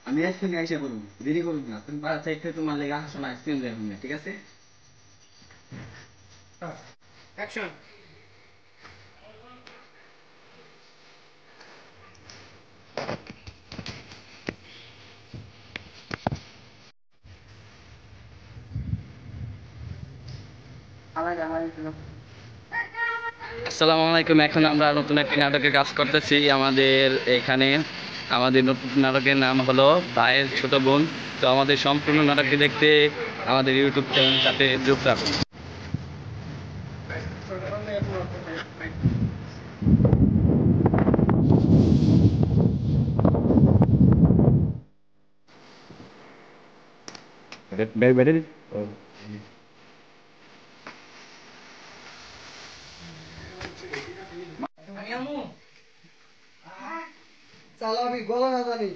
আমি এক্ষুনি এসে বলবো, দেরি করুন না। তুমি বাড়া থেকে তোমার লেগে আসো না, আইসক্রিম দেবো না, ঠিক আছে? অ্যাকশন। আসসালামু আলাইকুম। এখন আমরা নতুন একটি নাটকের কাজ করতেছি আমাদের এখানে। আমাদের নতুন নাটকের নাম হলো ভাইয়ের ছোট বোন। তো আমাদের সম্পূর্ণ নাটকটি দেখতে আমাদের ইউটিউব চ্যানেল সাথে যুক্ত থাকুন। বেড়ে চালাবি গলা না জানি